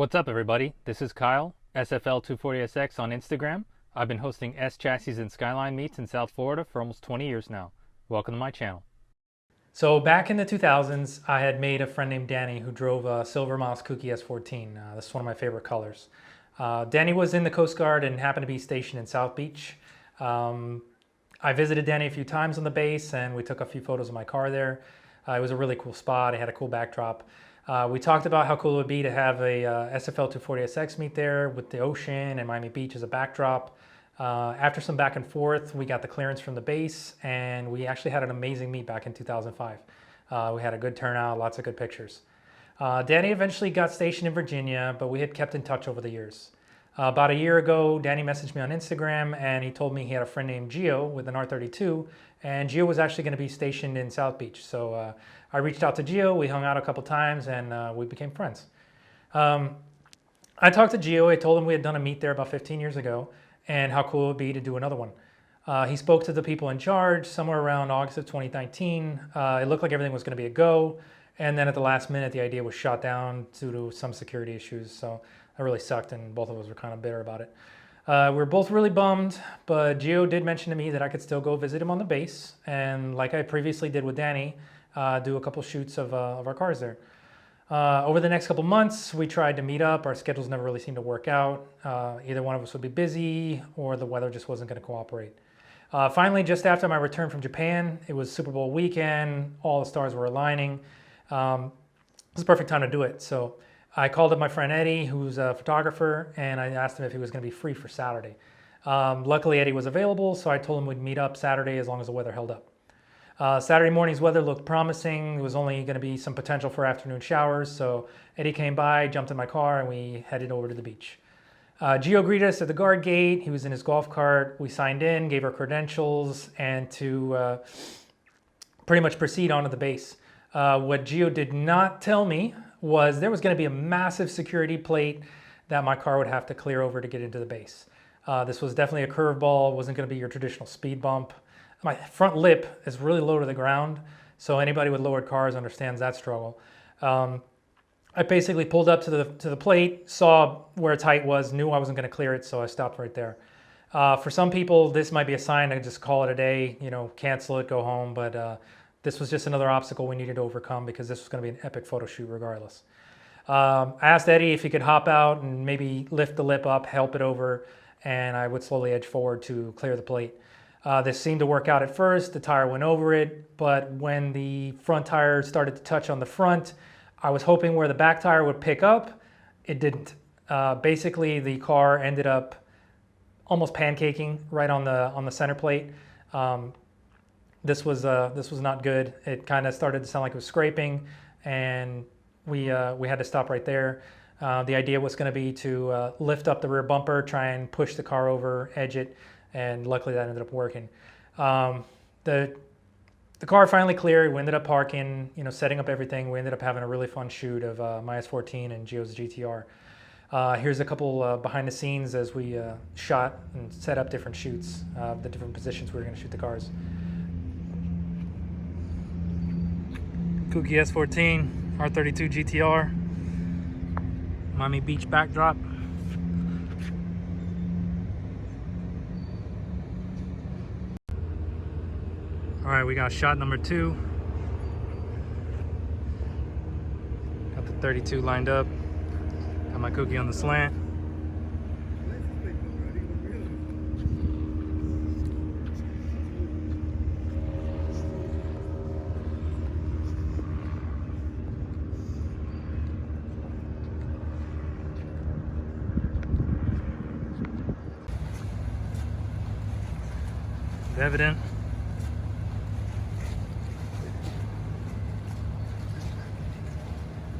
What's up, everybody? This is Kyle, SFL240SX on Instagram. I've been hosting SChassis and Skyline meets in South Florida for almost 20 years now. Welcome to my channel. So back in the 2000s, I had made a friend named Danny who drove a silver mouse KOUKI S14. This is one of my favorite colors. Danny was in the Coast Guard and happened to be stationed in South Beach. I visited Danny a few times on the base and we took a few photos of my car there. It was a really cool spot. It had a cool backdrop. We talked about how cool it would be to have a SFL240SX meet there with the ocean and Miami Beach as a backdrop. After some back and forth, we got the clearance from the base and we actually had an amazing meet back in 2005. We had a good turnout, lots of good pictures. Danny eventually got stationed in Virginia, but we had kept in touch over the years. About a year ago, Danny messaged me on Instagram and he told me he had a friend named Gio with an R32, and Gio was actually going to be stationed in South Beach. So I reached out to Gio, we hung out a couple times, and we became friends. I talked to Gio, I told him we had done a meet there about 15 years ago and how cool it would be to do another one. He spoke to the people in charge somewhere around August of 2019. It looked like everything was going to be a go, and then at the last minute the idea was shot down due to some security issues. So that really sucked and both of us were kind of bitter about it. We were both really bummed, but Gio did mention to me that I could still go visit him on the base, and like I previously did with Danny, do a couple shoots of our cars there. Over the next couple months, we tried to meet up. Our schedules never really seemed to work out. Either one of us would be busy or the weather just wasn't going to cooperate. Finally, just after my return from Japan, it was Super Bowl weekend, all the stars were aligning. It was the perfect time to do it. So I called up my friend Eddie, who's a photographer, and I asked him if he was going to be free for Saturday. Luckily, Eddie was available, so I told him we'd meet up Saturday as long as the weather held up. Saturday morning's weather looked promising. There was only going to be some potential for afternoon showers, so Eddie came by, jumped in my car, and we headed over to the beach. Gio greeted us at the guard gate. He was in his golf cart. We signed in, gave our credentials, and to pretty much proceed onto the base. What Gio did not tell me was there was going to be a massive security plate that my car would have to clear over to get into the base. This was definitely a curveball. It wasn't going to be your traditional speed bump. My front lip is really low to the ground, so anybody with lowered cars understands that struggle. I basically pulled up to the plate, saw where its height was, knew I wasn't going to clear it, so I stopped right there. For some people, this might be a sign to just call it a day, cancel it, go home, but this was just another obstacle we needed to overcome because this was going to be an epic photo shoot regardless. I asked Eddie if he could hop out and maybe lift the lip up, help it over, and I would slowly edge forward to clear the plate. This seemed to work out at first. The tire went over it, but when the front tire started to touch on the front, I was hoping where the back tire would pick up. It didn't. Basically, the car ended up almost pancaking right on the center plate. This was not good. It kind of started to sound like it was scraping, and we had to stop right there. The idea was going to be to lift up the rear bumper, try and push the car over, edge it, and luckily that ended up working. The car finally cleared. We ended up parking, setting up everything. We ended up having a really fun shoot of my S14 and Gio's GTR. Here's a couple behind the scenes as we shot and set up different shoots, the different positions we were going to shoot the cars. KOUKI S14, R32 GTR, Miami Beach backdrop. All right, we got shot number 2. Got the 32 lined up. Got my KOUKI on the slant. Evident.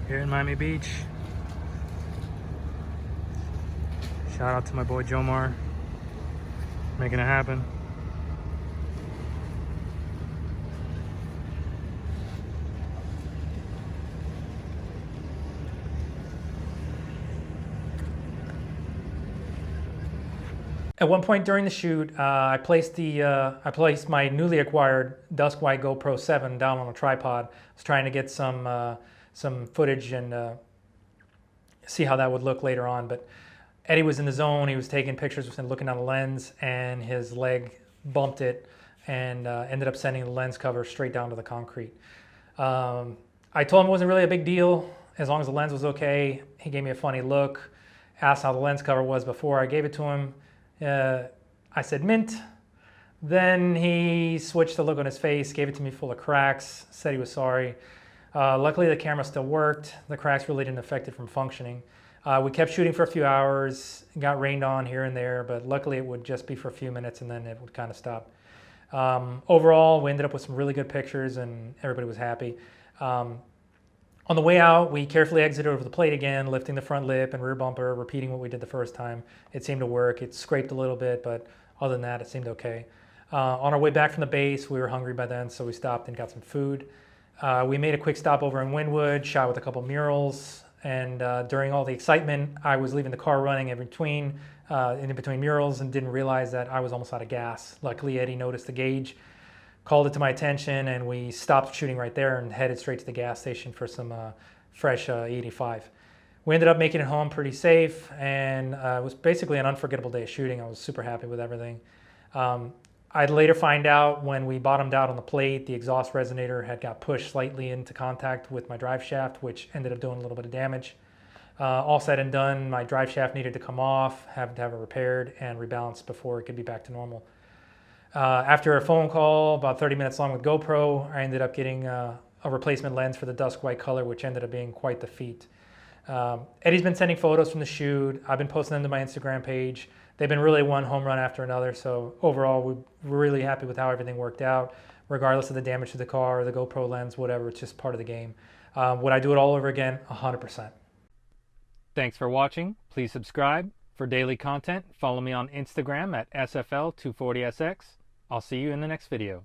Here in Miami Beach. Shout out to my boy Jomar, making it happen. At one point during the shoot, I placed my newly acquired dusk white GoPro 7 down on a tripod. I was trying to get some footage and see how that would look later on. But Eddie was in the zone. He was taking pictures and looking down the lens, and his leg bumped it and ended up sending the lens cover straight down to the concrete. I told him it wasn't really a big deal as long as the lens was okay. He gave me a funny look, asked how the lens cover was before I gave it to him. I said mint. Then he switched the look on his face, gave it to me full of cracks, said he was sorry. Luckily the camera still worked. The cracks really didn't affect it from functioning. We kept shooting for a few hours, got rained on here and there, but luckily it would just be for a few minutes and then it would kind of stop. Overall, we ended up with some really good pictures and everybody was happy. On the way out, we carefully exited over the plate again, lifting the front lip and rear bumper, repeating what we did the first time. It seemed to work. It scraped a little bit, but other than that, it seemed okay. On our way back from the base, we were hungry by then, so we stopped and got some food. We made a quick stop over in Wynwood, shot with a couple murals, and during all the excitement, I was leaving the car running in between murals and didn't realize that I was almost out of gas. Luckily, Eddie noticed the gauge, called it to my attention, and we stopped shooting right there and headed straight to the gas station for some fresh E85. We ended up making it home pretty safe, and it was basically an unforgettable day of shooting. I was super happy with everything. I'd later find out when we bottomed out on the plate, the exhaust resonator had got pushed slightly into contact with my drive shaft, which ended up doing a little bit of damage. All said and done, my drive shaft needed to come off, having to have it repaired and rebalanced before it could be back to normal. After a phone call, about 30 minutes long with GoPro, I ended up getting a replacement lens for the dusk white color, which ended up being quite the feat. Eddie's been sending photos from the shoot. I've been posting them to my Instagram page. They've been really one home run after another, so overall we're really happy with how everything worked out, regardless of the damage to the car or the GoPro lens, whatever. It's just part of the game. Would I do it all over again? 100%. Thanks for watching. Please subscribe. For daily content, follow me on Instagram at SFL240SX. I'll see you in the next video.